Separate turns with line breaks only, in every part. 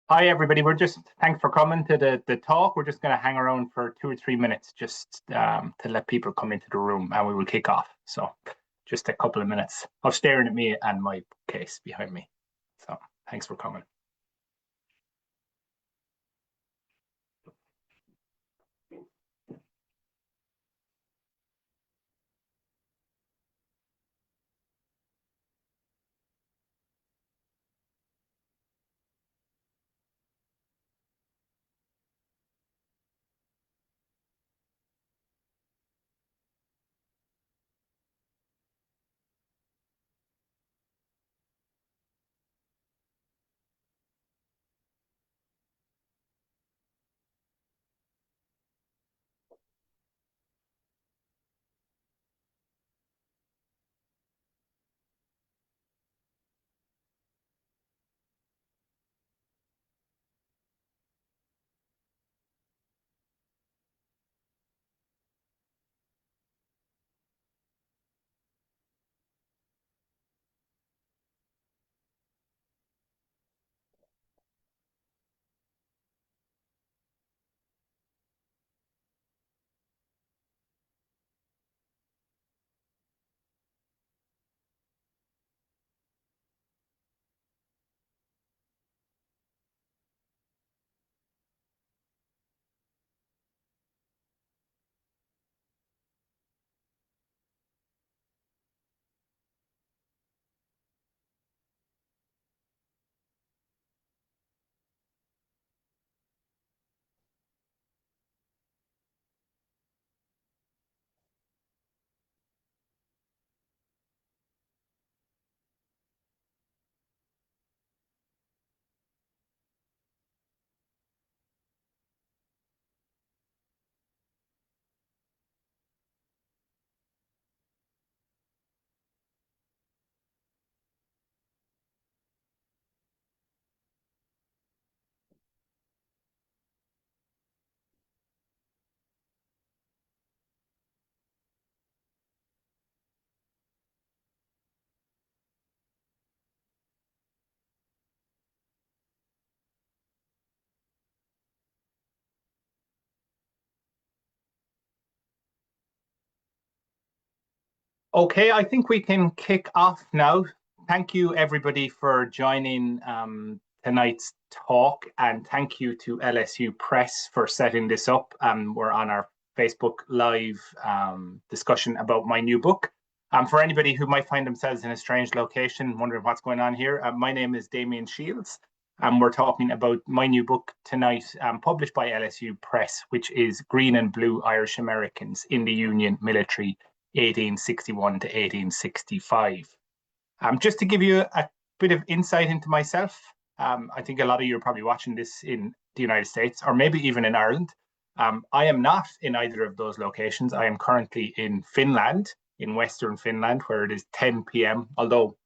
Hi, everybody. Thanks for coming to the talk. We're just going to hang around for 2 or 3 minutes just to let people come into the room and we will kick off. So just a couple of minutes of staring at me and my case behind me. So thanks for coming. Okay, I think we can kick off now. Thank you, everybody, for joining tonight's talk, and thank you to LSU Press for setting this up. We're on our Facebook Live discussion about my new book. For anybody who might find themselves in a strange location, wondering what's going on here, my name is Damian Shiels, and we're talking about my new book tonight, published by LSU Press, which is Green and Blue Irish Americans in the Union Military 1861 to 1865. Just to give you a bit of insight into myself, I think a lot of you are probably watching this in the United States or maybe even in Ireland. I am not in either of those locations. I am currently in Finland, in Western Finland, where it is 10 p.m., although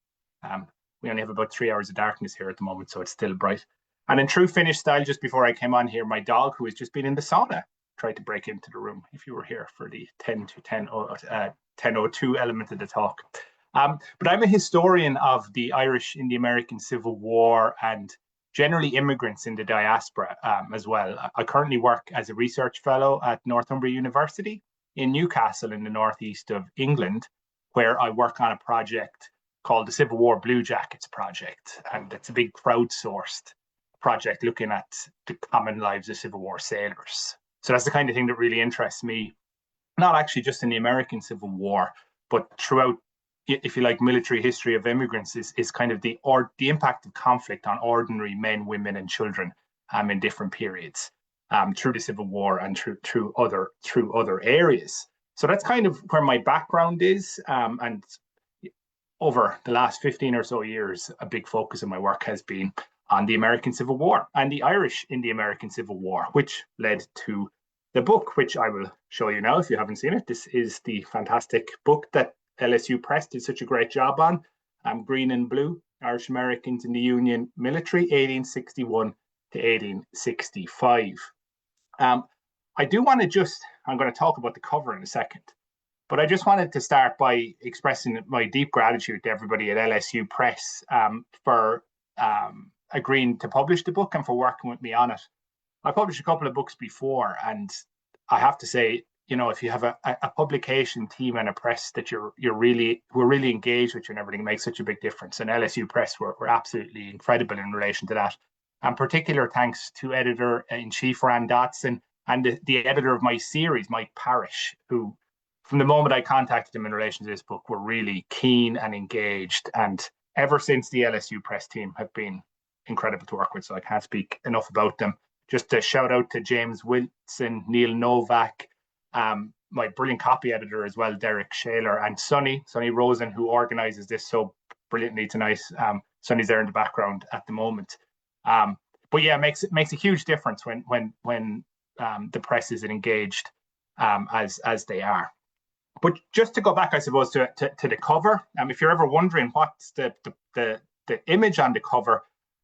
we only have about 3 hours of darkness here at the moment, so it's still bright. And in true Finnish style, just before I came on here, my dog, who has just been in the sauna, tried to break into the room if you were here for the 10:02 element of the talk. But I'm a historian of the Irish in the American Civil War and generally immigrants in the diaspora as well. I currently work as a research fellow at Northumbria University in Newcastle in the northeast of England, where I work on a project called the Civil War Blue Jackets Project. And it's a big crowdsourced project looking at the common lives of Civil War sailors. So that's the kind of thing that really interests me, not actually just in the American Civil War, but throughout, if you like, military history of immigrants is kind of the impact of conflict on ordinary men, women, and children in different periods through the Civil War and through other areas. So that's kind of where my background is, and over the last 15 or so years, a big focus of my work has been on the American Civil War and the Irish in the American Civil War, which led to the book, which I will show you now if you haven't seen it. This is the fantastic book that LSU Press did such a great job on, Green and Blue, Irish Americans in the Union Military, 1861 to 1865. I do want to I'm going to talk about the cover in a second, but I just wanted to start by expressing my deep gratitude to everybody at LSU Press for agreeing to publish the book and for working with me on it. I published a couple of books before, and I have to say, if you have a publication team and a press that we're really engaged with you and everything, makes such a big difference. And LSU Press were absolutely incredible in relation to that. And particular thanks to editor-in-chief Rand Dotson and the editor of my series, Mike Parrish, who, from the moment I contacted him in relation to this book, were really keen and engaged. And ever since, the LSU Press team have been incredible to work with, so I can't speak enough about them. Just a shout out to James Wilson, Neil Novak, my brilliant copy editor as well, Derek Shaler, and Sonny Rosen, who organizes this so brilliantly tonight. Sonny's there in the background at the moment. But yeah, it makes a huge difference when the press is engaged as they are. But just to go back, I suppose, to the cover, if you're ever wondering what's the image on the cover,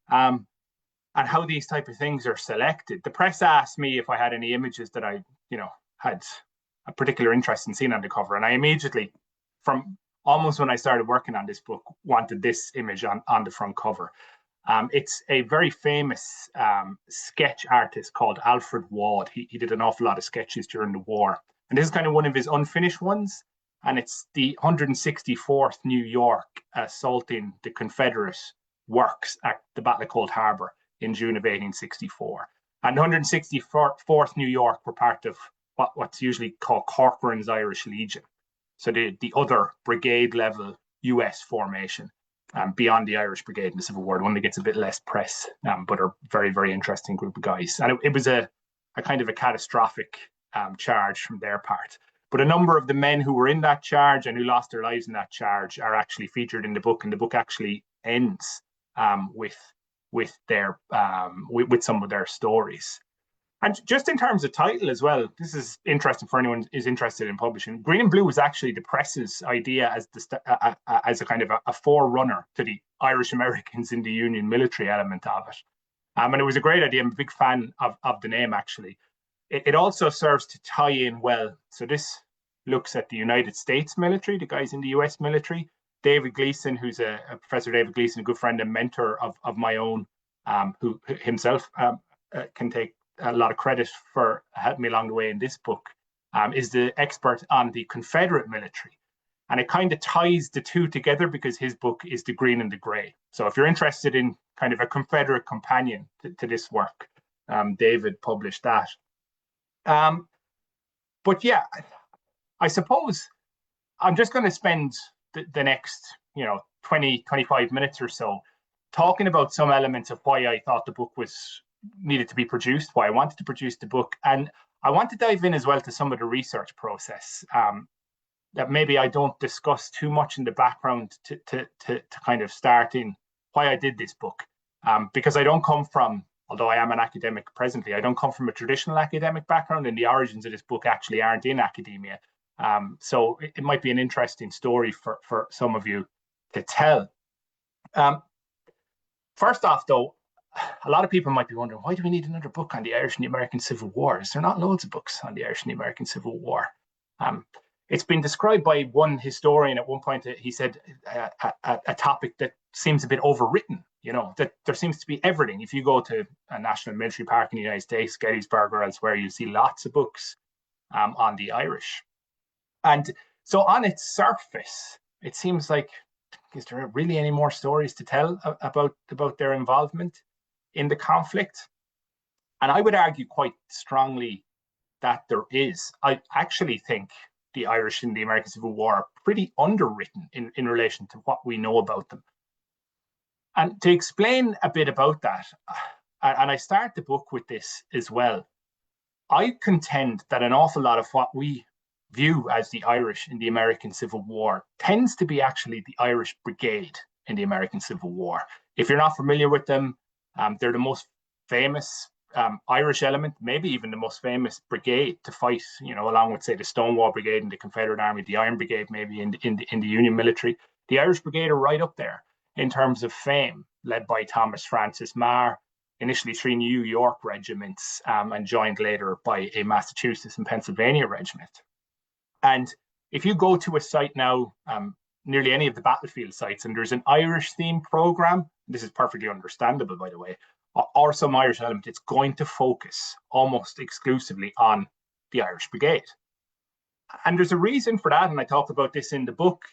and how these type of things are selected. The press asked me if I had any images that I, had a particular interest in seeing on the cover. And I immediately, from almost when I started working on this book, wanted this image on the front cover. It's a very famous sketch artist called Alfred Ward. He did an awful lot of sketches during the war. And this is kind of one of his unfinished ones. And it's the 164th New York assaulting the Confederate works at the Battle of Cold Harbor in June of 1864. And 164th New York were part of what's usually called Corcoran's Irish Legion. So the other brigade level US formation beyond the Irish Brigade in the Civil War, one that gets a bit less press, but are very, very interesting group of guys. And it was a kind of a catastrophic charge from their part. But a number of the men who were in that charge and who lost their lives in that charge are actually featured in the book, and the book actually ends with some of their stories. And just in terms of title as well, this is interesting for anyone who's interested in publishing. Green and Blue was actually the press's idea as a kind of a forerunner to the Irish Americans in the Union military element of it. And it was a great idea. I'm a big fan of the name, actually. It also serves to tie in well. So this looks at the United States military, the guys in the US military. David Gleason, who's a Professor David Gleason, a good friend and mentor of my own, who himself can take a lot of credit for helping me along the way in this book, is the expert on the Confederate military. And it kind of ties the two together because his book is The Green and the Grey. So if you're interested in kind of a Confederate companion to this work, David published that. But yeah, I suppose I'm just going to spend the next 20, 25 minutes or so talking about some elements of why I thought the book needed to be produced, why I wanted to produce the book. And I want to dive in as well to some of the research process that maybe I don't discuss too much in the background to kind of starting why I did this book. Because I don't come from, although I am an academic presently, I don't come from a traditional academic background, and the origins of this book actually aren't in academia. So it might be an interesting story for some of you to tell. First off, though, a lot of people might be wondering, why do we need another book on the Irish and the American Civil War? Is there not loads of books on the Irish and the American Civil War? It's been described by one historian at one point. He said a topic that seems a bit overwritten, that there seems to be everything. If you go to a national military park in the United States, Gettysburg or elsewhere, you see lots of books on the Irish. And so on its surface, it seems like, is there really any more stories to tell about their involvement in the conflict? And I would argue quite strongly that there is. I actually think the Irish in the American Civil War are pretty underwritten in relation to what we know about them. And to explain a bit about that, and I start the book with this as well, I contend that an awful lot of what we view as the Irish in the American Civil War tends to be actually the Irish Brigade in the American Civil War. If you're not familiar with them, they're the most famous Irish element, maybe even the most famous brigade to fight, along with, say, the Stonewall Brigade in the Confederate Army, the Iron Brigade maybe in the Union military. The Irish Brigade are right up there in terms of fame, led by Thomas Francis Meagher, initially 3 New York regiments, and joined later by a Massachusetts and Pennsylvania regiment. And if you go to a site now, nearly any of the battlefield sites, and there's an Irish themed program this is perfectly understandable, by the way, or some Irish element, it's going to focus almost exclusively on the Irish Brigade. And there's a reason for that, and I talk about this in the book,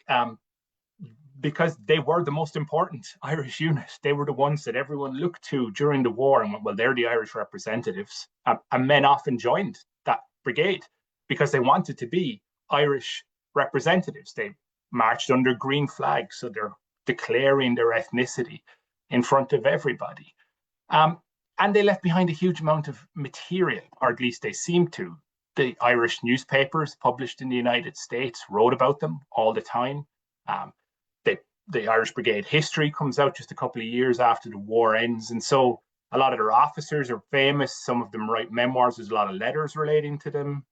because they were the most important Irish unit. They were the ones that everyone looked to during the war and went, well, they're the Irish representatives. And men often joined that brigade because they wanted to be Irish representatives. They marched under green flags, so they're declaring their ethnicity in front of everybody. And they left behind a huge amount of material, or at least they seemed to. The Irish newspapers published in the United States wrote about them all the time. The Irish Brigade history comes out just a couple of years after the war ends. And so a lot of their officers are famous. Some of them write memoirs. There's a lot of letters relating to them.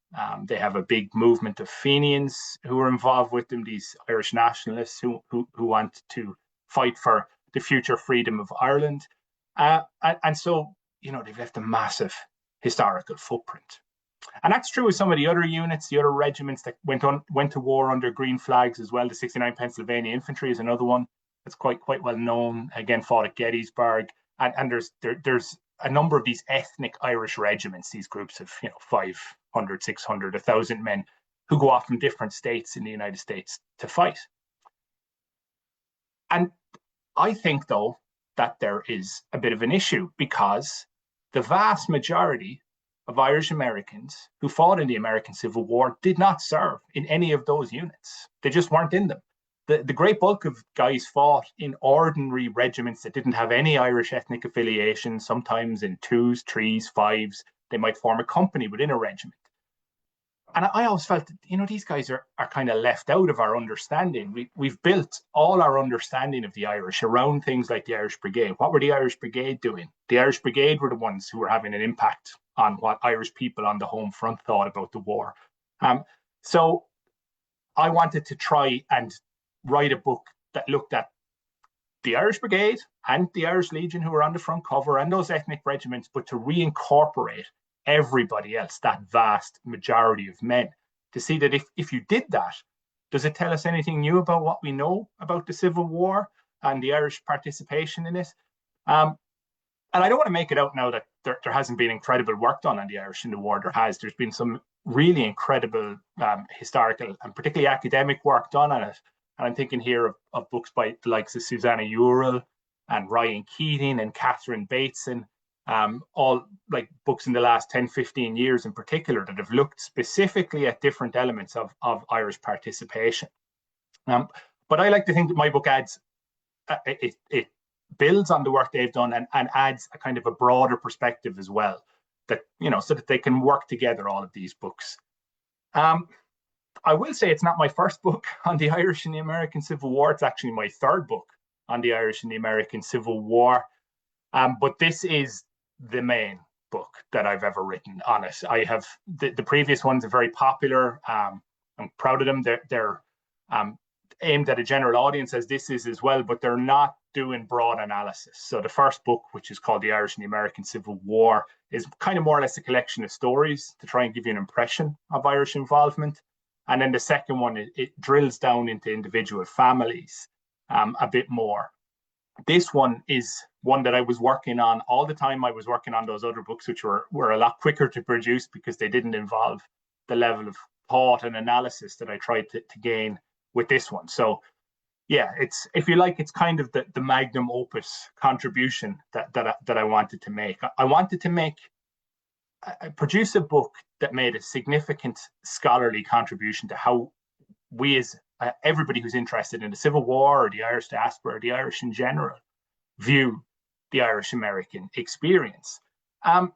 They have a big movement of Fenians who are involved with them, these Irish nationalists who want to fight for the future freedom of Ireland. And so, they've left a massive historical footprint. And that's true with some of the other units, the other regiments that went to war under green flags as well. The 69th Pennsylvania Infantry is another one that's quite well known. Again, fought at Gettysburg. And there's a number of these ethnic Irish regiments, these groups of 500, 600, 1,000 men who go off from different states in the United States to fight. And I think, though, that there is a bit of an issue because the vast majority of Irish Americans who fought in the American Civil War did not serve in any of those units. They just weren't in them. The great bulk of guys fought in ordinary regiments that didn't have any Irish ethnic affiliation, sometimes in 2s, 3s, 5s. They might form a company within a regiment. And I always felt that, these guys are kind of left out of our understanding. We've built all our understanding of the Irish around things like the Irish Brigade. What were the Irish Brigade doing? The Irish Brigade were the ones who were having an impact on what Irish people on the home front thought about the war. So I wanted to try and write a book that looked at the Irish Brigade and the Irish Legion who were on the front cover and those ethnic regiments, but to reincorporate everybody else, that vast majority of men, to see that if you did that, does it tell us anything new about what we know about the Civil War and the Irish participation in it? And I don't want to make it out now that there hasn't been incredible work done on the Irish in the war. There's been some really incredible historical and particularly academic work done on it. And I'm thinking here of books by the likes of Susanna Urel and Ryan Keating and Catherine Bateson, all like books in the last 10, 15 years in particular that have looked specifically at different elements of Irish participation. But I like to think that my book adds, it builds on the work they've done and adds a kind of a broader perspective as well, that, so that they can work together, all of these books. I will say it's not my first book on the Irish in the American Civil War. It's actually my third book on the Irish in the American Civil War. But this is the main book that I've ever written on it. I have the previous ones are very popular. I'm proud of them. They're aimed at a general audience, as this is as well, but they're not doing broad analysis. So the first book, which is called The Irish in the American Civil War, is kind of more or less a collection of stories to try and give you an impression of Irish involvement. And then the second one, it drills down into individual families a bit more. This one is one that I was working on all the time. I was working on those other books, which were a lot quicker to produce because they didn't involve the level of thought and analysis that I tried to gain with this one. So yeah, it's, if you like, it's kind of the magnum opus contribution that I wanted to make. I wanted to produce a book that made a significant scholarly contribution to how we, as everybody who's interested in the Civil War or the Irish diaspora or the Irish in general, view the Irish American experience. And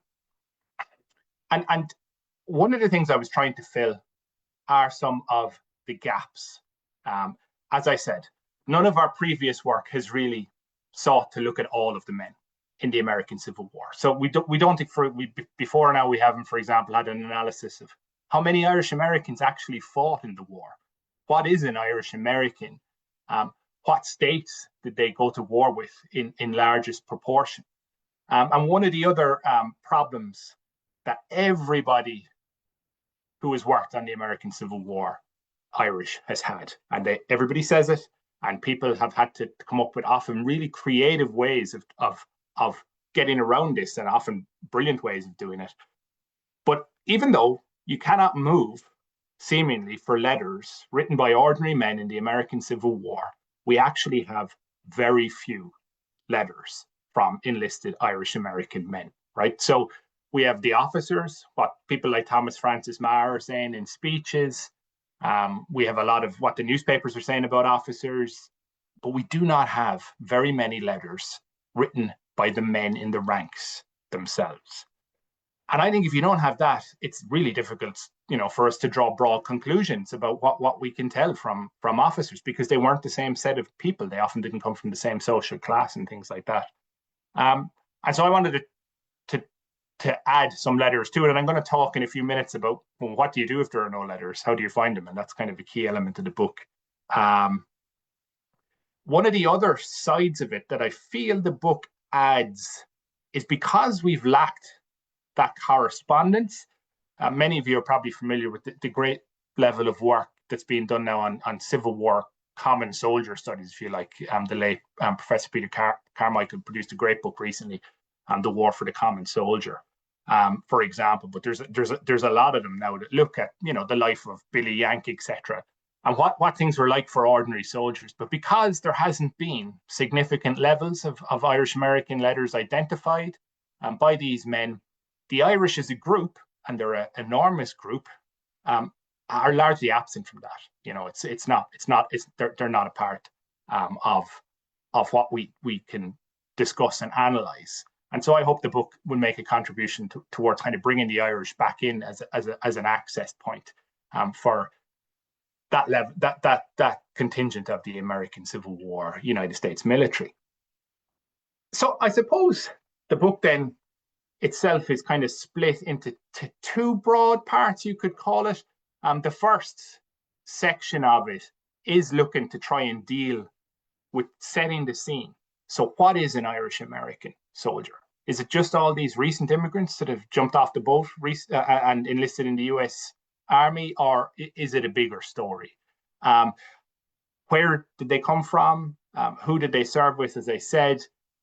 one of the things I was trying to fill are some of the gaps. As I said, none of our previous work has really sought to look at all of the men in the American Civil War. So we don't think before now we haven't, for example, had an analysis of how many Irish Americans actually fought in the war. What is an Irish American? What states did they go to war with in largest proportion? And one of the other problems that everybody who has worked on the American Civil War Irish has had, and everybody says it, And people have had to come up with often really creative ways of getting around this, and often brilliant ways of doing it. But even though you cannot move, seemingly, for letters written by ordinary men in the American Civil War, we actually have very few letters from enlisted Irish American men, right? So we have the officers, what people like Thomas Francis Meagher are saying in speeches. We have a lot of what the newspapers are saying about officers, but we do not have very many letters written by the men in the ranks themselves. And I think if you don't have that, it's really difficult, for us to draw broad conclusions about what we can tell from officers, because they weren't the same set of people. They often didn't come from the same social class and things like that. And so I wanted to add some letters to it. And I'm going to talk in a few minutes about, well, what do you do if there are no letters? How do you find them? And that's kind of a key element of the book. One of the other sides of it that I feel the book adds is because we've lacked that correspondence. Many of you are probably familiar with the great level of work that's being done now on Civil War common soldier studies, if you like. The late Professor Peter Carmichael produced a great book recently on the war for the common soldier, for example. But there's a lot of them now that look at the life of Billy Yank, etc., and what things were like for ordinary soldiers. But because there hasn't been significant levels of Irish American letters identified by these men, the Irish as a group, and they're an enormous group, are largely absent from that. They're not a part of what we can discuss and analyze. And so I hope the book will make a contribution towards kind of bringing the Irish back in as an access point for that level, that contingent of the American Civil War United States military. So I suppose the book then itself is kind of split into two broad parts, you could call it. The first section of it is looking to try and deal with setting the scene. So what is an Irish American soldier? Is it just all these recent immigrants that have jumped off the boat and enlisted in the US Army, or is it a bigger story? Where did they come from? Who did they serve with, as I said?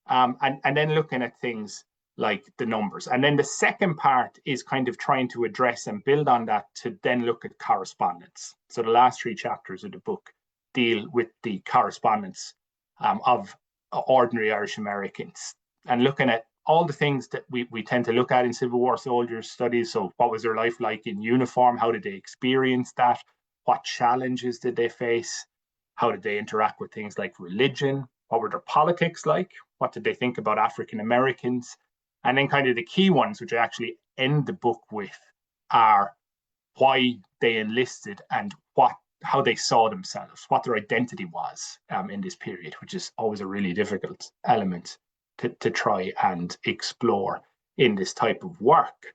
And then looking at things like the numbers. And then the second part is kind of trying to address and build on that to then look at correspondence. So the last 3 chapters of the book deal with the correspondence of ordinary Irish Americans, and looking at all the things that we tend to look at in Civil War soldiers studies. So what was their life like in uniform? How did they experience that? What challenges did they face? How did they interact with things like religion? What were their politics like? What did they think about African Americans? And then kind of the key ones, which I actually end the book with, are why they enlisted and how they saw themselves, what their identity was in this period, which is always a really difficult element to try and explore in this type of work.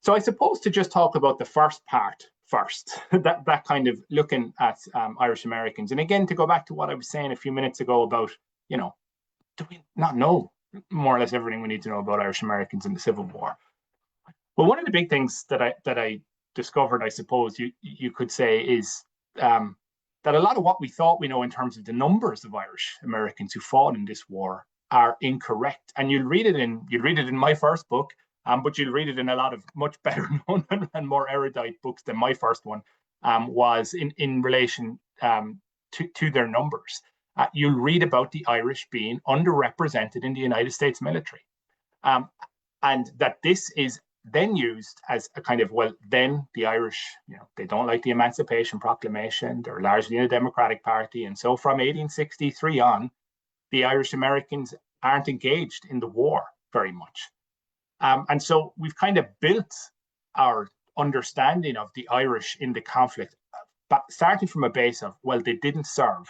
So I suppose to just talk about the first part first, that kind of looking at Irish Americans. And again, to go back to what I was saying a few minutes ago about, do we not know more or less everything we need to know about Irish Americans in the Civil War? Well, one of the big things that I discovered, I suppose you could say, is that a lot of what we thought we know in terms of the numbers of Irish Americans who fought in this war are incorrect. And you'll read it in my first book, but you'll read it in a lot of much better known and more erudite books than my first one was in relation to their numbers. You'll read about the Irish being underrepresented in the United States military. And that this is then used as a kind of, well, then the Irish, they don't like the Emancipation Proclamation. They're largely in a Democratic Party. And so from 1863 on, the Irish Americans aren't engaged in the war very much. And so we've kind of built our understanding of the Irish in the conflict, starting from a base of, well, they didn't serve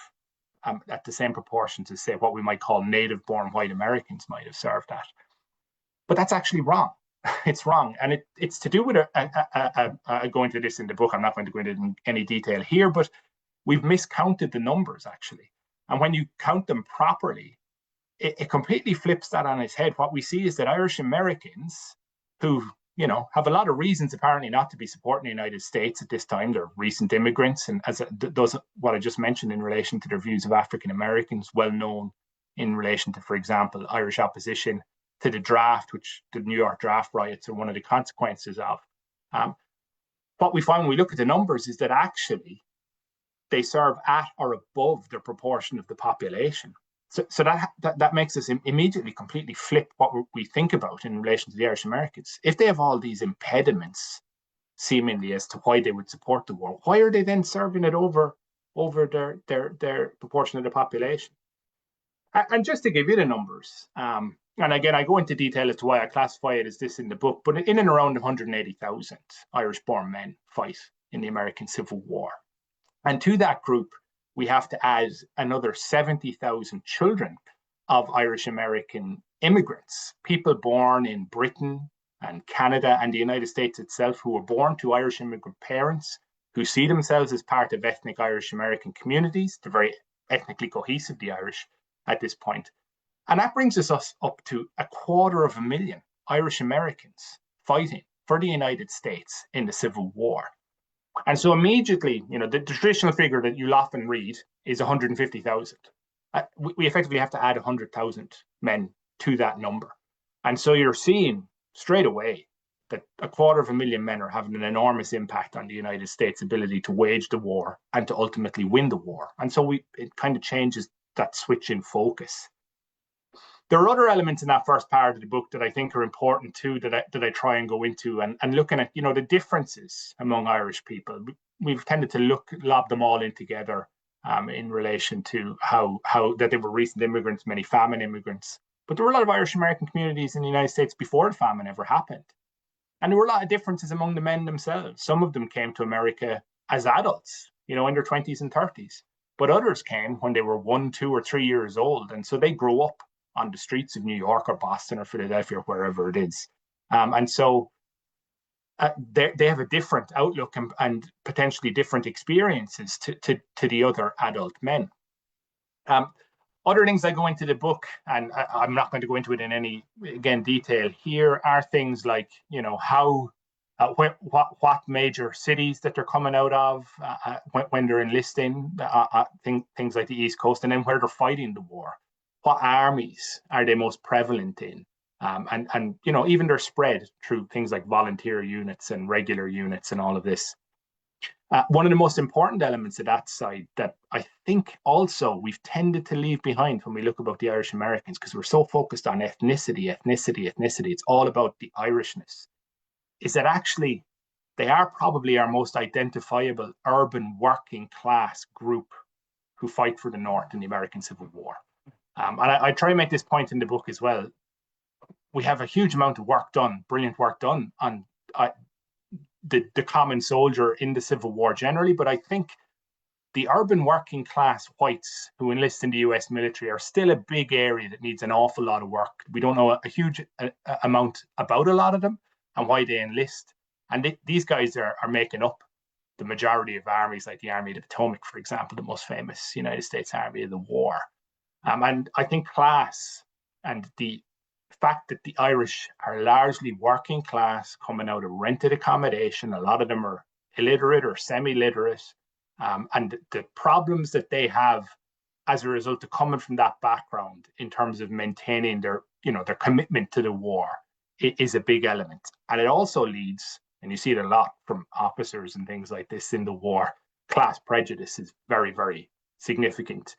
at the same proportions as, say, what we might call native-born white Americans might have served at. But that's actually wrong. It's wrong. And it's to do with, I go into this in the book, I'm not going to go into it in any detail here, but we've miscounted the numbers, actually. And when you count them properly, it completely flips that on its head. What we see is that Irish Americans who have a lot of reasons apparently not to be supporting the United States at this time. They're recent immigrants, and as those what I just mentioned in relation to their views of African Americans, well known in relation to, for example, Irish opposition to the draft, which the New York draft riots are one of the consequences of. What we find when we look at the numbers is that actually they serve at or above their proportion of the population. So that makes us immediately completely flip what we think about in relation to the Irish Americans. If they have all these impediments, seemingly, as to why they would support the war, why are they then serving it over their proportion of the population? And just to give you the numbers, and again, I go into detail as to why I classify it as this in the book, but in and around 180,000 Irish-born men fight in the American Civil War. And to that group, we have to add another 70,000 children of Irish-American immigrants, people born in Britain and Canada and the United States itself, who were born to Irish immigrant parents, who see themselves as part of ethnic Irish-American communities. They're very ethnically cohesive, the Irish, at this point. And that brings us up to 250,000 Irish-Americans fighting for the United States in the Civil War. And so immediately, the traditional figure that you'll often read is 150,000. We effectively have to add 100,000 men to that number. And so you're seeing straight away that 250,000 men are having an enormous impact on the United States' ability to wage the war and to ultimately win the war. And so it kind of changes that switch in focus. There are other elements in that first part of the book that I think are important too, that I try and go into, and looking at, the differences among Irish people. We've tended to lob them all in together in relation to how that they were recent immigrants, many famine immigrants. But there were a lot of Irish American communities in the United States before the famine ever happened. And there were a lot of differences among the men themselves. Some of them came to America as adults, in their 20s and 30s. But others came when they were 1, 2, or 3 years old. And so they grew up on the streets of New York or Boston or Philadelphia or wherever it is. And so they have a different outlook and potentially different experiences to the other adult men. Other things I go into the book, and I'm not going to go into it in any, again, detail here, are things like, how, what major cities that they're coming out of when they're enlisting, things like the East Coast, and then where they're fighting the war. What armies are they most prevalent in? And even they're spread through things like volunteer units and regular units and all of this. One of the most important elements of that side that I think also we've tended to leave behind when we look about the Irish Americans, because we're so focused on ethnicity, it's all about the Irishness, is that actually they are probably our most identifiable urban working class group who fight for the North in the American Civil War. And I try and make this point in the book as well. We have a huge amount of work done, brilliant work done on the common soldier in the Civil War generally, but I think the urban working class whites who enlist in the US military are still a big area that needs an awful lot of work. We don't know a huge amount about a lot of them and why they enlist. And these guys are making up the majority of armies, like the Army of the Potomac, for example, the most famous United States Army of the war. And I think class and the fact that the Irish are largely working class, coming out of rented accommodation, a lot of them are illiterate or semi-literate, and the problems that they have as a result of coming from that background in terms of maintaining their commitment to the war is a big element. And it also leads, and you see it a lot from officers and things like this in the war, class prejudice is very, very significant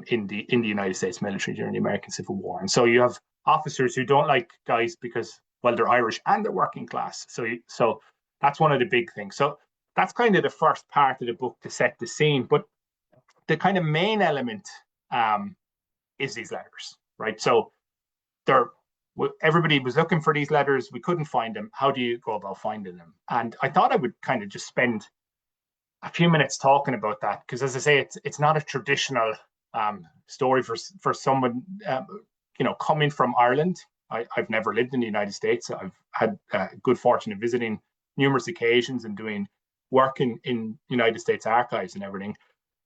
in the United States military during the American Civil War. And so you have officers who don't like guys because, well, they're Irish and they're working class. So that's one of the big things. So that's kind of the first part of the book to set the scene. But the kind of main element is these letters, right? So everybody was looking for these letters. We couldn't find them. How do you go about finding them? And I thought I would kind of just spend a few minutes talking about that, because, as I say, it's not a traditional story for someone coming from Ireland. I've never lived in the United States. I've had good fortune of visiting numerous occasions and doing work in United States archives and everything.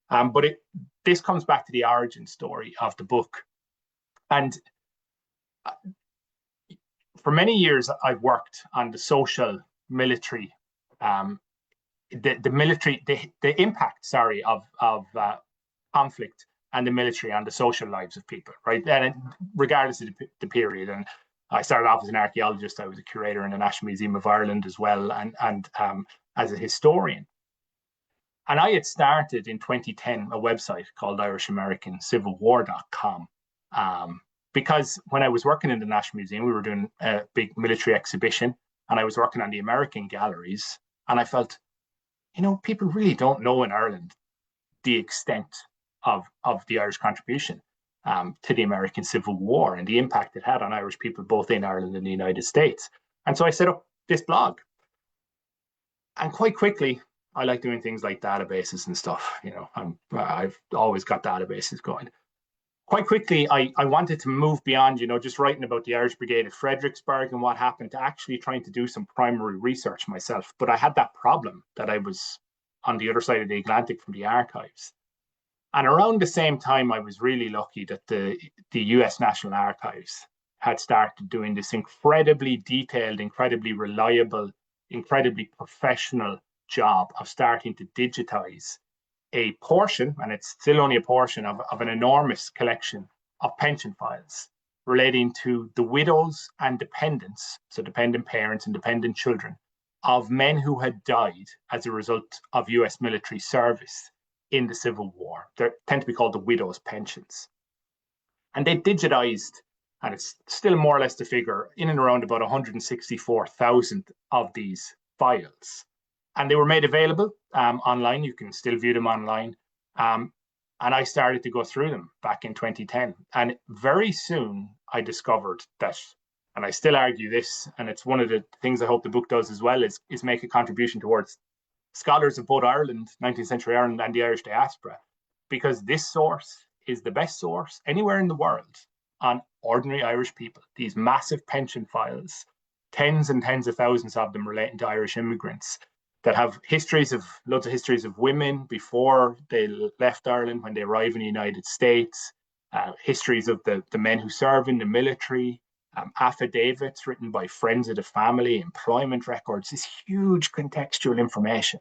But this comes back to the origin story of the book. And for many years, I've worked on the social military, the impact, sorry, of conflict and the military on the social lives of people, right? And regardless of the period. And I started off as an archaeologist. I was a curator in the National Museum of Ireland as well, and as a historian. And I had started in 2010 a website called IrishAmericanCivilWar.com, because when I was working in the National Museum, we were doing a big military exhibition, and I was working on the American galleries, and I felt, people really don't know in Ireland the extent of the Irish contribution to the American Civil War and the impact it had on Irish people, both in Ireland and the United States. And so I set up this blog. And quite quickly, I like doing things like databases and stuff. I've always got databases going. Quite quickly, I wanted to move beyond, just writing about the Irish Brigade at Fredericksburg and what happened, to actually trying to do some primary research myself. But I had that problem that I was on the other side of the Atlantic from the archives. And around the same time, I was really lucky that the US National Archives had started doing this incredibly detailed, incredibly reliable, incredibly professional job of starting to digitize a portion, and it's still only a portion, of an enormous collection of pension files relating to the widows and dependents, so dependent parents and dependent children, of men who had died as a result of US military service in the Civil War. They tend to be called the widows' pensions. And they digitized, and it's still more or less the figure, in and around about 164,000 of these files. And they were made available online. You can still view them online. And I started to go through them back in 2010. And very soon I discovered that, and I still argue this, and it's one of the things I hope the book does as well, is make a contribution towards scholars of both Ireland, 19th century Ireland, and the Irish diaspora, because this source is the best source anywhere in the world on ordinary Irish people. These massive pension files, tens and tens of thousands of them relating to Irish immigrants, that have loads of histories of women before they left Ireland, when they arrive in the United States, histories of the men who serve in the military, affidavits written by friends of the family, employment records, this huge contextual information.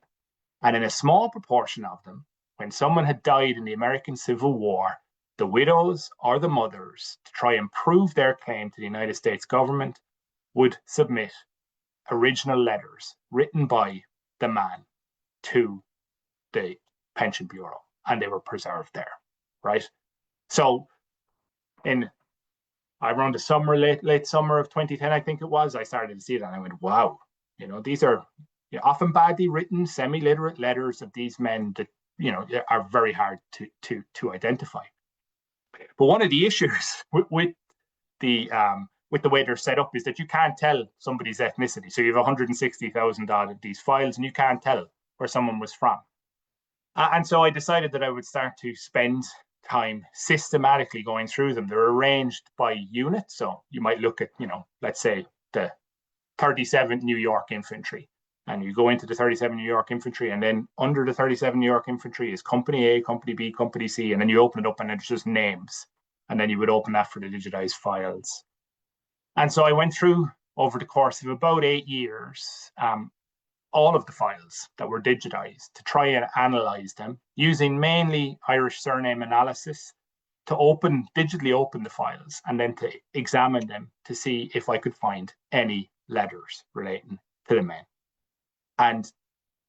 And in a small proportion of them, when someone had died in the American Civil War, the widows or the mothers, to try and prove their claim to the United States government, would submit original letters written by the man to the Pension Bureau, and they were preserved there, right? So around the summer, late summer of 2010, I think it was, I started to see that, and I went, wow, these are often badly written, semi-literate letters of these men that, are very hard to identify. But one of the issues with the way they're set up is that you can't tell somebody's ethnicity. So you have 160,000 odd of these files, and you can't tell where someone was from. And so I decided that I would start to spend time systematically going through them. They're arranged by unit. So you might look at, let's say the 37th New York Infantry, and you go into the 37th New York Infantry, and then under the 37th New York Infantry is Company A, Company B, Company C, and then you open it up and it's just names. And then you would open that for the digitized files. And so I went through, over the course of about 8 years, all of the files that were digitized to try and analyze them using mainly Irish surname analysis to digitally open the files, and then to examine them to see if I could find any letters relating to the men. And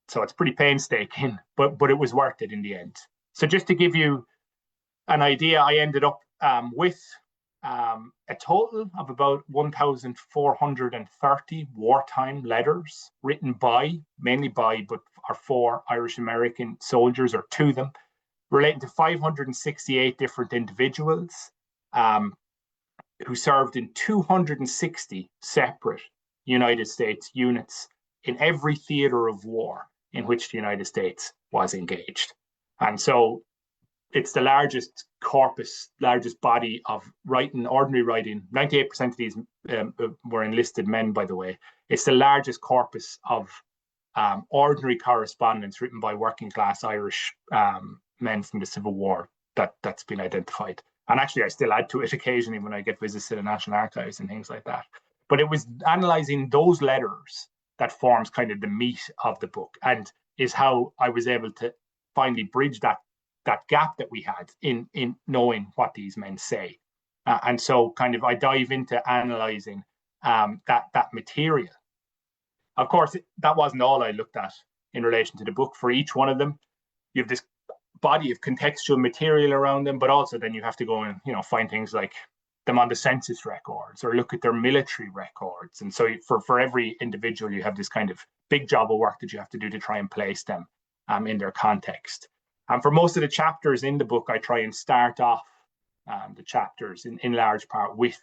so it's pretty painstaking, but it was worth it in the end. So just to give you an idea, I ended up with a total of about 1,430 wartime letters written mainly by, but are for Irish American soldiers, or to them, relating to 568 different individuals who served in 260 separate United States units in every theater of war in which the United States was engaged. And so it's the largest corpus, largest body of ordinary writing. 98% of these were enlisted men, by the way. It's the largest corpus of ordinary correspondence written by working class Irish men from the Civil War that's been identified. And actually, I still add to it occasionally when I get visits to the National Archives and things like that. But it was analysing those letters that forms kind of the meat of the book, and is how I was able to finally bridge that gap that we had in knowing what these men say. And so kind of I dive into analysing that material. Of course, that wasn't all I looked at in relation to the book. For each one of them, you have this body of contextual material around them, but also then you have to go and find things like them on the census records or look at their military records. And so for every individual, you have this kind of big job of work that you have to do to try and place them in their context. And for most of the chapters in the book, I try and start off the chapters in large part with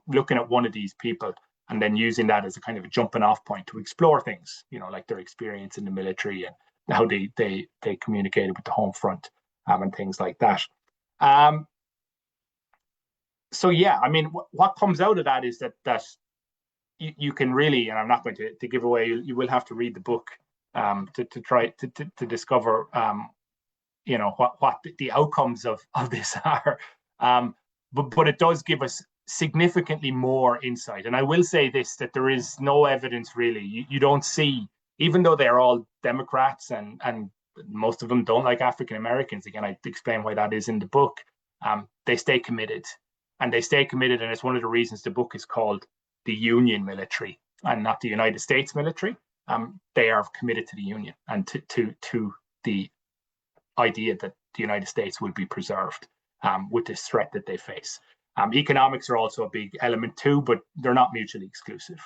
looking at one of these people and then using that as a kind of a jumping off point to explore things, like their experience in the military and how they communicated with the home front and things like that. So yeah, I mean, what comes out of that is that you can really, and I'm not going to give away, you will have to read the book to try to discover what the outcomes of this are. But it does give us significantly more insight. And I will say this, that there is no evidence really. You don't see, even though they're all Democrats and most of them don't like African Americans. Again, I explain why that is in the book. They stay committed. And they stay committed, and it's one of the reasons the book is called The Union Military and not the United States Military. They are committed to the Union and to the idea that the United States will be preserved with this threat that they face. Economics are also a big element too, but they're not mutually exclusive.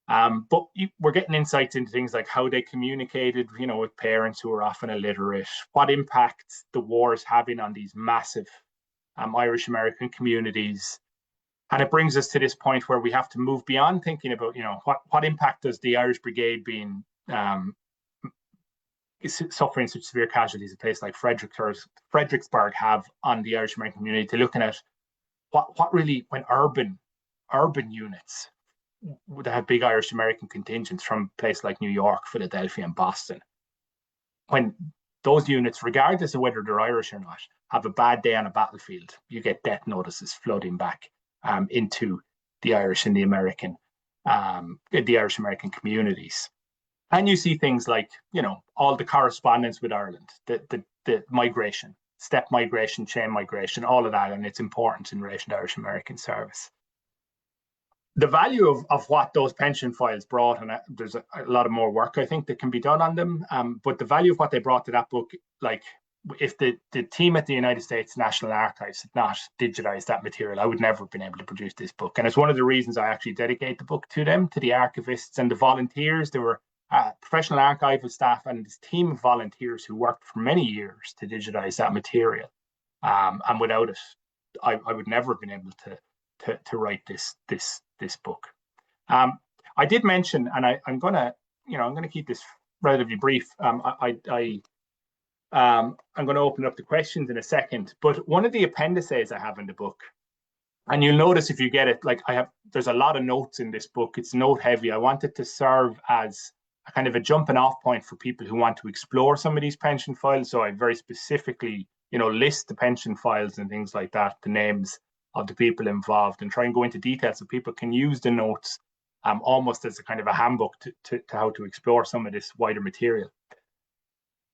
But we're getting insights into things like how they communicated, with parents who are often illiterate, what impact the war is having on these massive Irish American communities. And it brings us to this point where we have to move beyond thinking about, what impact does the Irish Brigade being suffering such severe casualties, a place like Fredericksburg have on the Irish American community, to looking at what really, when urban units would have big Irish American contingents from places like New York, Philadelphia, and Boston, when those units, regardless of whether they're Irish or not, have a bad day on a battlefield, you get death notices flooding back into the Irish and the Irish American communities. And you see things like, all the correspondence with Ireland, the migration, step migration, chain migration, all of that, and its importance in relation to Irish American service. The value of what those pension files brought, and there's a lot of more work, I think, that can be done on them, but the value of what they brought to that book, like, if the team at the United States National Archives had not digitized that material, I would never have been able to produce this book. And it's one of the reasons I actually dedicate the book to them, to the archivists and the volunteers. There were professional archival staff and this team of volunteers who worked for many years to digitize that material. And without it, I would never have been able to write this book. I did mention, and I'm gonna keep this relatively brief. I'm going to open up the questions in a second, but one of the appendices I have in the book, and you'll notice if you get it, there's a lot of notes in this book. It's note heavy. I want it to serve as a kind of a jumping off point for people who want to explore some of these pension files. So I very specifically, list the pension files and things like that, the names of the people involved, and try and go into detail so people can use the notes almost as a kind of a handbook to how to explore some of this wider material.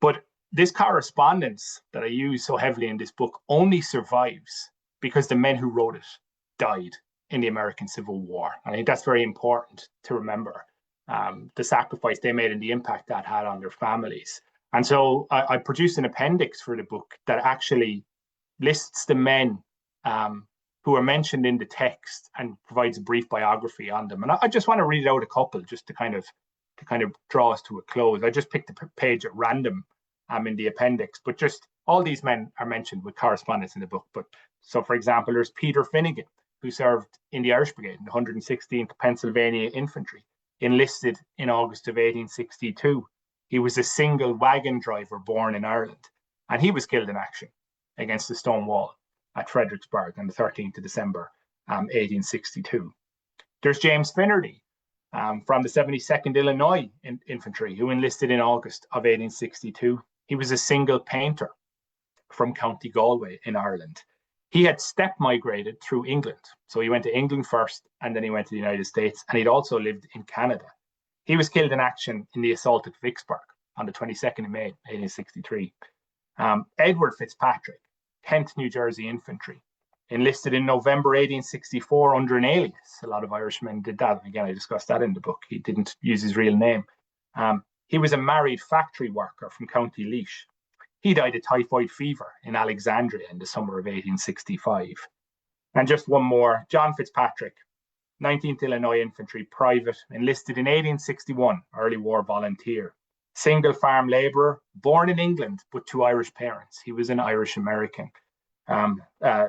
But this correspondence that I use so heavily in this book only survives because the men who wrote it died in the American Civil War. I think that's very important to remember, the sacrifice they made and the impact that had on their families. And so I produced an appendix for the book that actually lists the men who are mentioned in the text and provides a brief biography on them. And I just want to read out a couple just to kind of draw us to a close. I just picked a page at random in the appendix, but just all these men are mentioned with correspondence in the book. But so, for example, there's Peter Finnegan, who served in the Irish Brigade, in the 116th Pennsylvania Infantry, enlisted in August of 1862. He was a single wagon driver born in Ireland, and he was killed in action against the stone wall at Fredericksburg on the 13th of December, 1862. There's James Finnerty, from the 72nd Illinois Infantry, who enlisted in August of 1862. He was a single painter from County Galway in Ireland. He had step migrated through England. So he went to England first, and then he went to the United States, and he'd also lived in Canada. He was killed in action in the assault at Vicksburg on the 22nd of May, 1863. Edward Fitzpatrick, 10th New Jersey Infantry, enlisted in November 1864 under an alias. A lot of Irishmen did that. And again, I discussed that in the book. He didn't use his real name. He was a married factory worker from County Laois. He died of typhoid fever in Alexandria in the summer of 1865. And just one more, John Fitzpatrick, 19th Illinois Infantry private, enlisted in 1861, early war volunteer. Single farm labourer, born in England, but to Irish parents. He was an Irish American.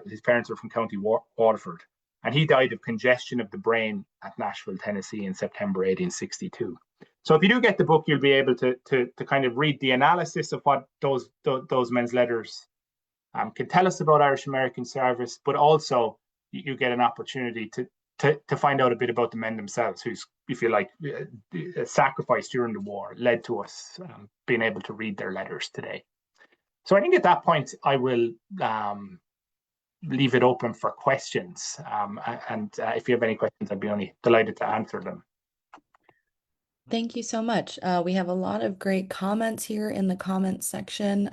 His parents were from County Waterford. And he died of congestion of the brain at Nashville, Tennessee in September 1862. So if you do get the book, you'll be able to kind of read the analysis of what those men's letters can tell us about Irish American service, but also you get an opportunity to find out a bit about the men themselves, who's, if you like, sacrifice during the war led to us being able to read their letters today. So I think at that point, I will leave it open for questions. And if you have any questions, I'd be only delighted to answer them.
Thank you so much. We have a lot of great comments here in the comments section,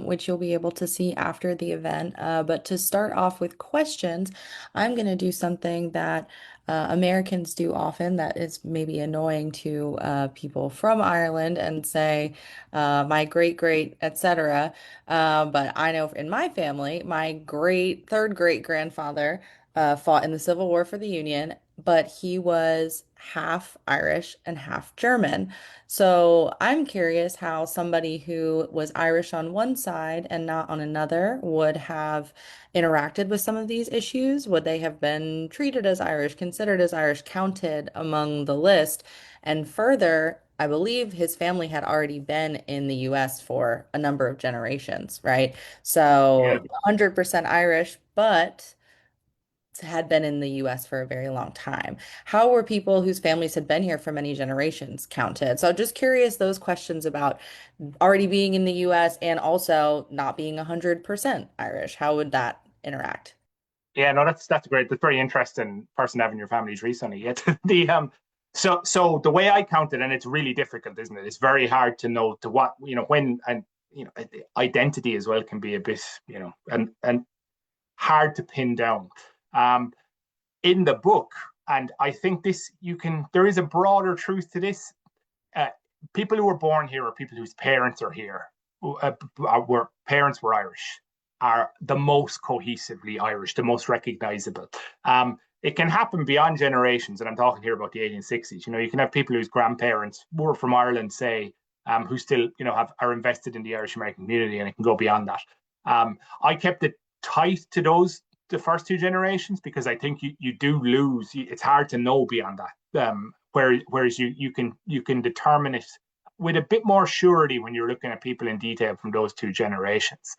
which you'll be able to see after the event. But to start off with questions, I'm going to do something that Americans do often that is maybe annoying to people from Ireland and say, my great, etc. But I know in my family, my third great grandfather fought in the Civil War for the Union, but he was half Irish and half German. So I'm curious how somebody who was Irish on one side and not on another would have interacted with some of these issues. Would they have been treated as Irish, considered as Irish, counted among the list? And further, I believe his family had already been in the US for a number of generations, right? So 100% Irish, but had been in the US for a very long time. How were people whose families had been here for many generations counted? So just curious those questions about already being in the US and also not being 100% Irish. How would that interact?
Yeah, no, that's great. That's very interesting person having your families recently. Yet the so the way I count it, and it's really difficult, isn't it? It's very hard to know to what, when, and identity as well can be a bit, and hard to pin down. In the book, and I think there is a broader truth to this. People who were born here or people whose parents are here, parents were Irish, are the most cohesively Irish, the most recognizable. It can happen beyond generations, and I'm talking here about the 1860s. You can have people whose grandparents were from Ireland, say, who still, are invested in the Irish American community, and it can go beyond that. I kept it tight to the first two generations because I think you do lose. It's hard to know beyond that. Whereas you can determine it with a bit more surety when you're looking at people in detail from those two generations.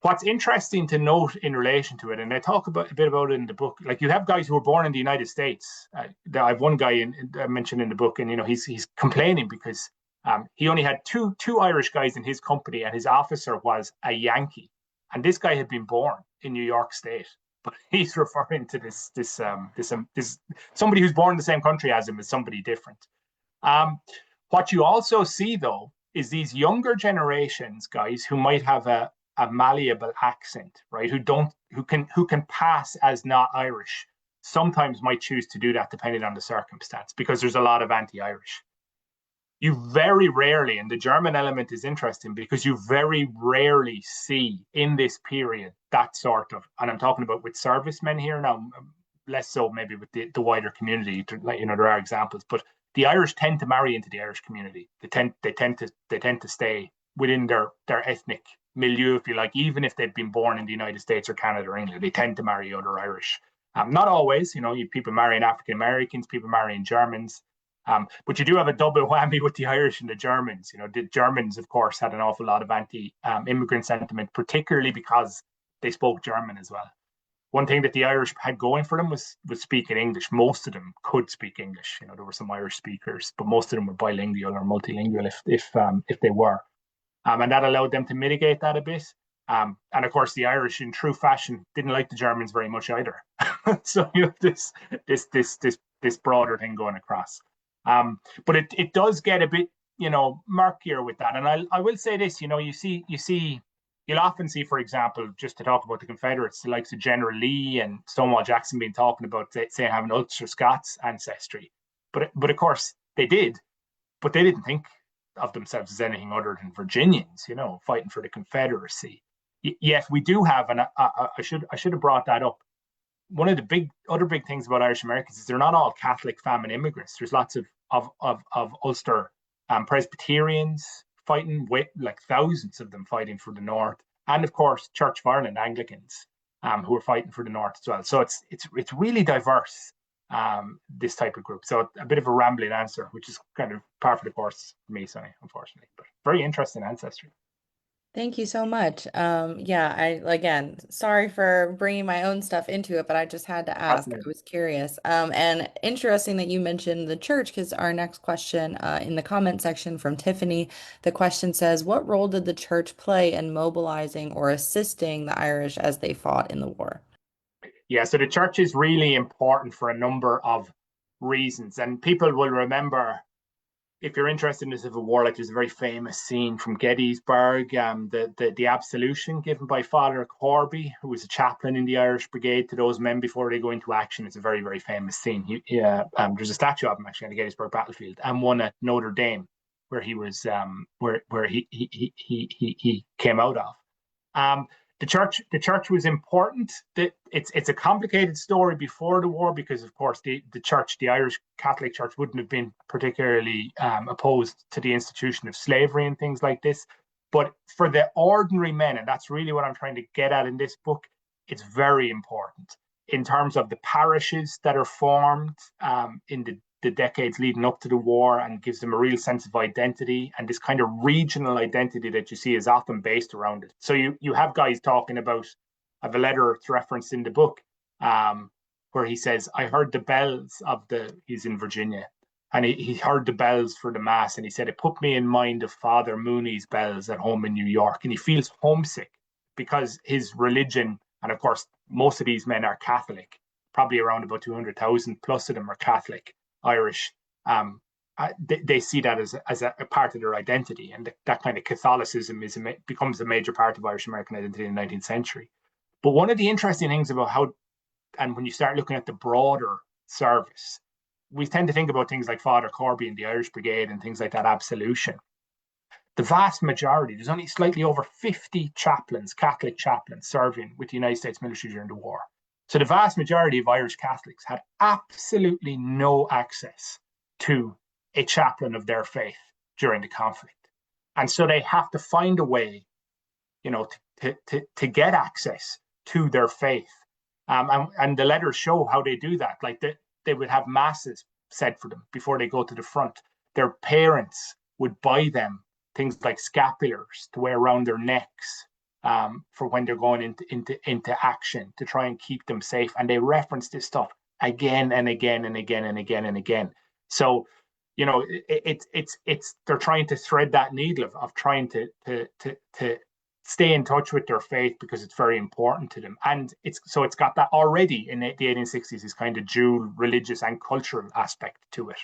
What's interesting to note in relation to it, and I talk a bit about it in the book, like you have guys who were born in the United States. I have one guy I mentioned in the book, and he's complaining because he only had two Irish guys in his company, and his officer was a Yankee, and this guy had been born in New York State, but he's referring to this somebody who's born in the same country as him as somebody different. What you also see though is these younger generations, guys who might have a malleable accent, right? Who can pass as not Irish, sometimes might choose to do that depending on the circumstance, because there's a lot of anti-Irish. You very rarely, and the German element is interesting because you very rarely see in this period that sort of, and I'm talking about with servicemen here now, less so maybe with the wider community. There are examples, but the Irish tend to marry into the Irish community. They tend to stay within their ethnic milieu, if you like, even if they've been born in the United States or Canada or England. They tend to marry other Irish. Not always, people marrying African Americans, people marrying Germans. But you do have a double whammy with the Irish and the Germans. The Germans, of course, had an awful lot of anti-immigrant sentiment, particularly because they spoke German as well. One thing that the Irish had going for them was speaking English. Most of them could speak English. There were some Irish speakers, but most of them were bilingual or multilingual if they were. And that allowed them to mitigate that a bit. And of course, the Irish, in true fashion, didn't like the Germans very much either. So you have this broader thing going across. But it does get a bit, murkier with that. And I will say this, you'll often see, for example, just to talk about the Confederates, the likes of General Lee and Stonewall Jackson being talking about, say, having Ulster Scots ancestry. But of course they did, but they didn't think of themselves as anything other than Virginians, fighting for the Confederacy. Yet we do have, and I should have brought that up. One of the other big things about Irish Americans is they're not all Catholic famine immigrants. There's lots of Ulster Presbyterians fighting, with like thousands of them fighting for the North, and of course Church of Ireland Anglicans who are fighting for the North as well. So it's really diverse, this type of group. So a bit of a rambling answer, which is kind of par for the course for me, Sonny, unfortunately, but very interesting ancestry.
Thank you so much. Yeah, again, sorry for bringing my own stuff into it, but I just had to ask. I
Fascinating.
was curious. And interesting that you mentioned the church, because our next question in the comment section from Tiffany, the question says, what role did the church play in mobilizing or assisting the Irish as they fought in the war?
Yeah, so the church is really important for a number of reasons, and people will remember, if you're interested in the Civil War, like there's a very famous scene from Gettysburg, the absolution given by Father Corby, who was a chaplain in the Irish Brigade, to those men before they go into action. It's a very, very famous scene. There's a statue of him actually on the Gettysburg battlefield, and one at Notre Dame, where he was, where he came out of. The church was important. It's a complicated story before the war because, of course, the church, the Irish Catholic Church, wouldn't have been particularly opposed to the institution of slavery and things like this. But for the ordinary men, and that's really what I'm trying to get at in this book, it's very important in terms of the parishes that are formed in the decades leading up to the war, and gives them a real sense of identity, and this kind of regional identity that you see is often based around it. So you have guys talking about, I have a letter it's referenced in the book, where he says, I heard the bells he's in Virginia, and he heard the bells for the mass, and he said, it put me in mind of Father Mooney's bells at home in New York. And he feels homesick because his religion, and of course most of these men are Catholic, probably around about 200,000 plus of them are Catholic Irish. They see that as a part of their identity, and that kind of Catholicism becomes a major part of Irish American identity in the 19th century. But one of the interesting things about how, and when you start looking at the broader service, we tend to think about things like Father Corby and the Irish Brigade and things like that, absolution. The vast majority, there's only slightly over 50 chaplains, Catholic chaplains, serving with the United States military during the war. So the vast majority of Irish Catholics had absolutely no access to a chaplain of their faith during the conflict. And so they have to find a way, to get access to their faith. And the letters show how they do that. Like they would have masses said for them before they go to the front. Their parents would buy them things like scapulars to wear around their necks, for when they're going into action, to try and keep them safe. And they reference this stuff again and again and again and again and again. So, it's they're trying to thread that needle of trying to stay in touch with their faith because it's very important to them. And it's got that already in the 1860s, this kind of dual religious and cultural aspect to it.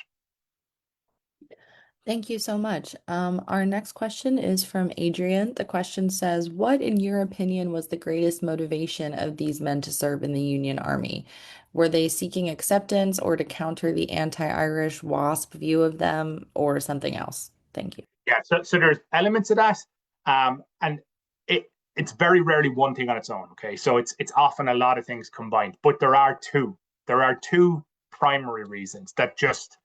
Thank you so much. Our next question is from Adrian. The question says, what, in your opinion, was the greatest motivation of these men to serve in the Union Army? Were they seeking acceptance or to counter the anti-Irish WASP view of them, or something else? Thank you.
Yeah, so there's elements of that, and it's very rarely one thing on its own. Okay, so it's often a lot of things combined, but there are two primary reasons that just,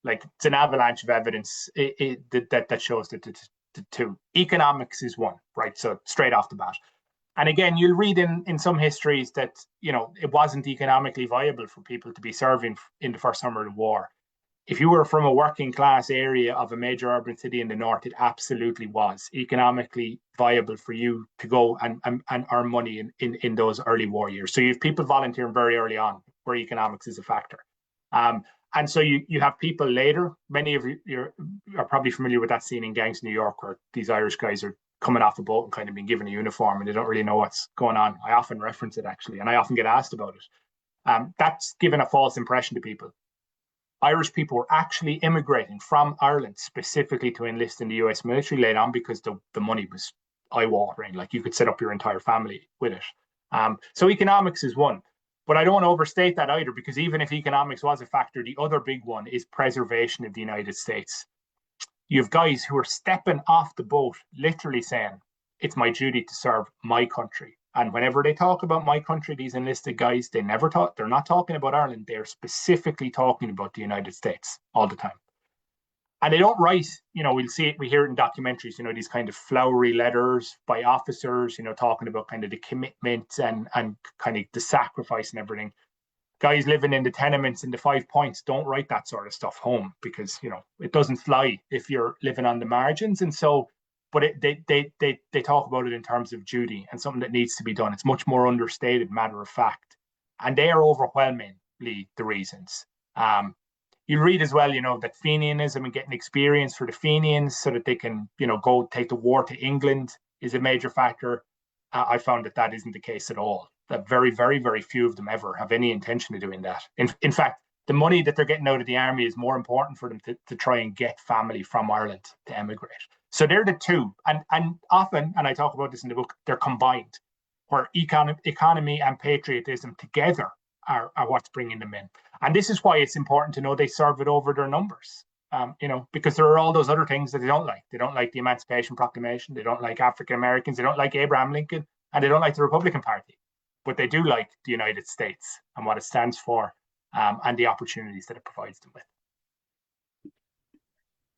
like, it's an avalanche of evidence that shows that the two. Economics is one, right? So straight off the bat. And again, you'll read in some histories that, it wasn't economically viable for people to be serving in the first summer of the war. If you were from a working class area of a major urban city in the north, it absolutely was economically viable for you to go and earn money in those early war years. So you have people volunteering very early on where economics is a factor. And so you have people later. Many of you are probably familiar with that scene in Gangs of New York, where these Irish guys are coming off a boat and kind of being given a uniform and they don't really know what's going on. I often reference it actually, and I often get asked about it. That's given a false impression to people. Irish people were actually immigrating from Ireland specifically to enlist in the US military later on because the money was eye-watering. Like you could set up your entire family with it. So economics is one. But I don't want to overstate that either, because even if economics was a factor, the other big one is preservation of the United States. You have guys who are stepping off the boat, literally saying, it's my duty to serve my country. And whenever they talk about my country, these enlisted guys, they're not talking about Ireland. They're specifically talking about the United States all the time. And they don't write, we'll see it, we hear it in documentaries, these kind of flowery letters by officers, talking about kind of the commitment and kind of the sacrifice and everything. Guys living in the tenements in the 5 Points don't write that sort of stuff home because, it doesn't fly if you're living on the margins. And so, but they talk about it in terms of duty and something that needs to be done. It's much more understated, matter of fact. And they are overwhelmingly the reasons. You read as well, that Fenianism and getting experience for the Fenians so that they can, go take the war to England is a major factor. I found that isn't the case at all. That very, very, very few of them ever have any intention of doing that. In fact, the money that they're getting out of the army is more important for them to try and get family from Ireland to emigrate. So they're the two. And often, and I talk about this in the book, they're combined, where economy and patriotism together are what's bringing them in. And this is why it's important to know they serve it over their numbers, because there are all those other things that they don't like. They don't like the Emancipation Proclamation. They don't like African Americans. They don't like Abraham Lincoln. And they don't like the Republican Party. But they do like the United States and what it stands for, and the opportunities that it provides them with.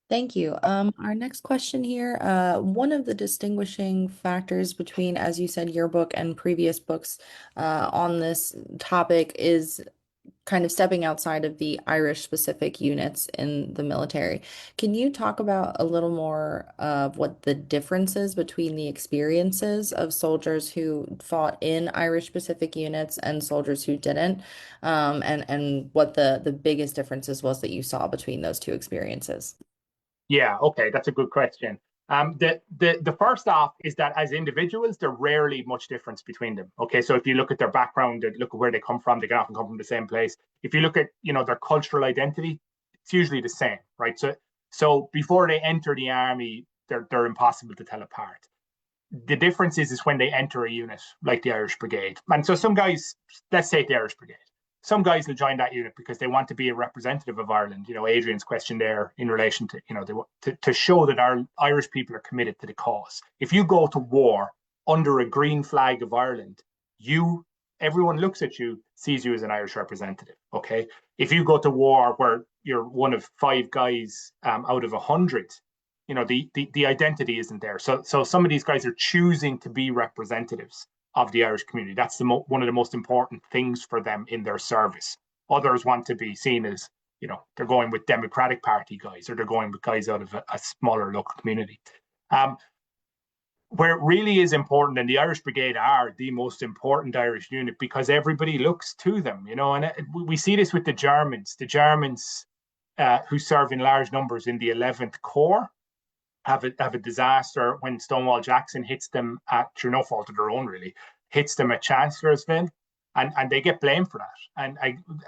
Thank you. Our next question here, one of the distinguishing factors between, as you said, your book and previous books on this topic is kind of stepping outside of the Irish specific units in the military. Can you talk about a little more of what the differences between the experiences of soldiers who fought in Irish specific units and soldiers who didn't, and what the biggest differences was that you saw between those two experiences?
Yeah, okay, that's a good question. The first off is that as individuals, there's rarely much difference between them. Okay, so if you look at their background, look at where they come from, they can often come from the same place. If you look at their cultural identity, it's usually the same, right? So before they enter the army, they're impossible to tell apart. The difference is when they enter a unit like the Irish Brigade. And so some guys, let's say the Irish Brigade, some guys will join that unit because they want to be a representative of Ireland. Adrian's question there in relation to, to show that our Irish people are committed to the cause. If you go to war under a green flag of Ireland, everyone looks at you, sees you as an Irish representative. Okay. If you go to war where you're one of 5 guys out of 100, the identity isn't there. So some of these guys are choosing to be representatives of the Irish community. That's one of the most important things for them in their service. Others want to be seen as, they're going with Democratic Party guys, or they're going with guys out of a smaller local community. Where it really is important, and the Irish Brigade are the most important Irish unit because everybody looks to them, and we see this with the Germans. The Germans who serve in large numbers in the 11th Corps have a disaster when Stonewall Jackson hits them through no fault of their own, really, hits them at Chancellorsville, and they get blamed for that. And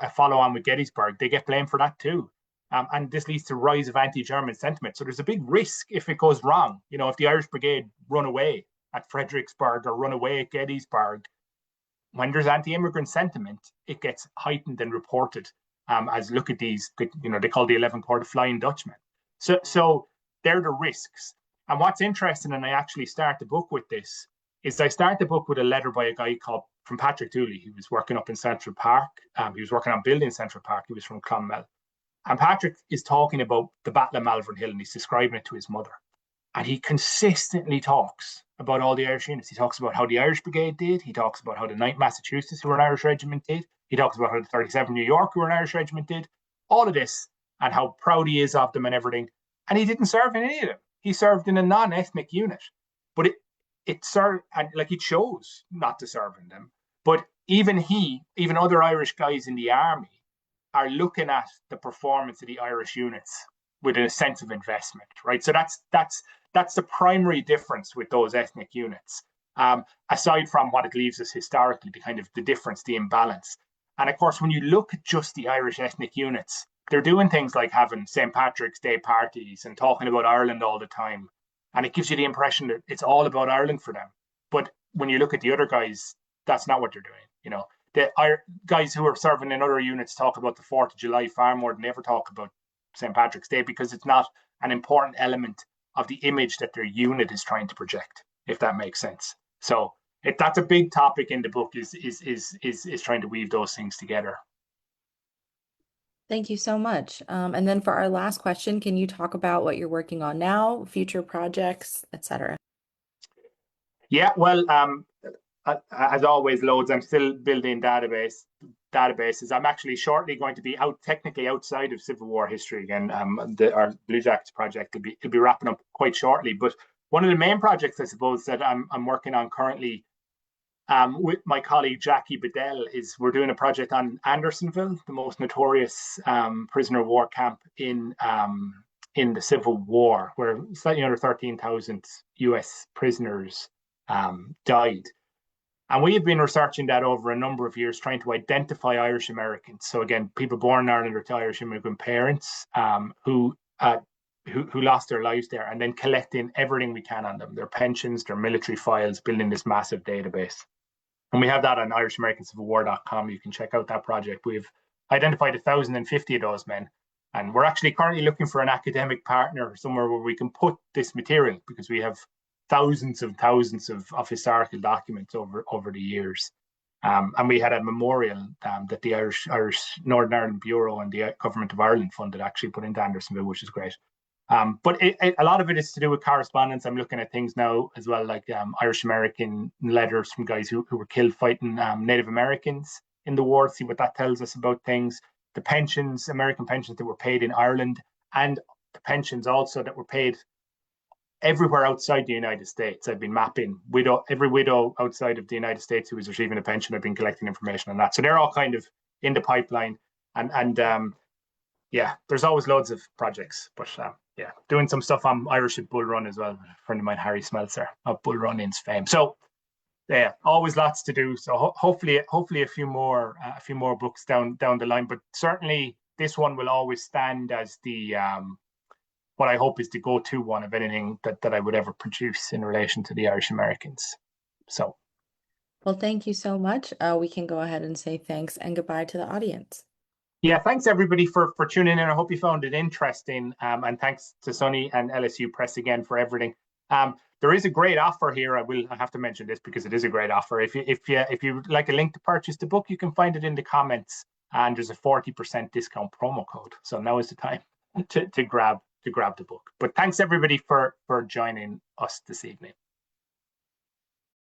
I follow on with Gettysburg, they get blamed for that too. And this leads to rise of anti-German sentiment. So there's a big risk if it goes wrong. If the Irish Brigade run away at Fredericksburg or run away at Gettysburg, when there's anti-immigrant sentiment, it gets heightened and reported as look at these, they call the 11th Corps the Flying Dutchman. So they're the risks. And what's interesting, and I actually start the book with this, is I start the book with a letter by a guy from Patrick Dooley. He was working up in Central Park. He was working on building Central Park. He was from Clonmel. And Patrick is talking about the Battle of Malvern Hill, and he's describing it to his mother. And he consistently talks about all the Irish units. He talks about how the Irish Brigade did. He talks about how the 9th Massachusetts, who were an Irish regiment, did. He talks about how the 37th New York, who were an Irish regiment, did. All of this, and how proud he is of them and everything. And he didn't serve in any of them. He served in a non-ethnic unit. But it served, and like it chose not to serve in them. But even other Irish guys in the army are looking at the performance of the Irish units with a sense of investment, right? So that's the primary difference with those ethnic units. Aside from what it leaves us historically, the kind of the difference, the imbalance. And of course, when you look at just the Irish ethnic units, they're doing things like having St. Patrick's Day parties and talking about Ireland all the time. And it gives you the impression that it's all about Ireland for them. But when you look at the other guys, that's not what they're doing. You know, the guys who are serving in other units talk about the 4th of July far more than they ever talk about St. Patrick's Day, because it's not an important element of the image that their unit is trying to project, if that makes sense. So that's a big topic in the book, is trying to weave those things together.
Thank you so much. And then for our last question, can you talk about what you're working on now, future projects, etc.?
Yeah, well, as always, loads. I'm still building databases. I'm actually shortly going to be technically outside of Civil War history again. Our Blue Jackets project will be wrapping up quite shortly. But one of the main projects, I suppose, that I'm working on currently, with my colleague Jackie Bedell, is we're doing a project on Andersonville, the most notorious prisoner of war camp in the Civil War, where slightly under 13,000 US prisoners died. And we have been researching that over a number of years, trying to identify Irish Americans. So again, people born in Ireland or to Irish immigrant parents who lost their lives there, and then collecting everything we can on them, their pensions, their military files, building this massive database. And we have that on IrishAmericanCivilWar.com. You can check out that project. We've identified 1,050 of those men. And we're actually currently looking for an academic partner somewhere where we can put this material, because we have thousands of historical documents over the years. And we had a memorial that the Irish Northern Ireland Bureau and the Government of Ireland funded, actually put into Andersonville, which is great. But a lot of it is to do with correspondence. I'm looking at things now as well, like Irish American letters from guys who were killed fighting Native Americans in the war, see what that tells us about things. The pensions, American pensions that were paid in Ireland, and the pensions also that were paid everywhere outside the United States. I've been mapping every widow outside of the United States who was receiving a pension. I've been collecting information on that. So they're all kind of in the pipeline. And yeah, there's always loads of projects. But yeah, doing some stuff on Irish at Bull Run as well. A friend of mine, Harry Smeltzer, of Bull Running's fame. So yeah, always lots to do. So hopefully a few more books down the line. But certainly this one will always stand as the what I hope is the go-to one of anything that I would ever produce in relation to the Irish Americans. So,
well, thank you so much. We can go ahead and say thanks and goodbye to the audience.
Yeah, thanks everybody for tuning in. I hope you found it interesting. And thanks to Sonny and LSU Press again for everything. There is a great offer here. I have to mention this because it is a great offer. If you would like a link to purchase the book, you can find it in the comments, and there's a 40% discount promo code. So now is the time to grab the book. But thanks everybody for joining us this evening.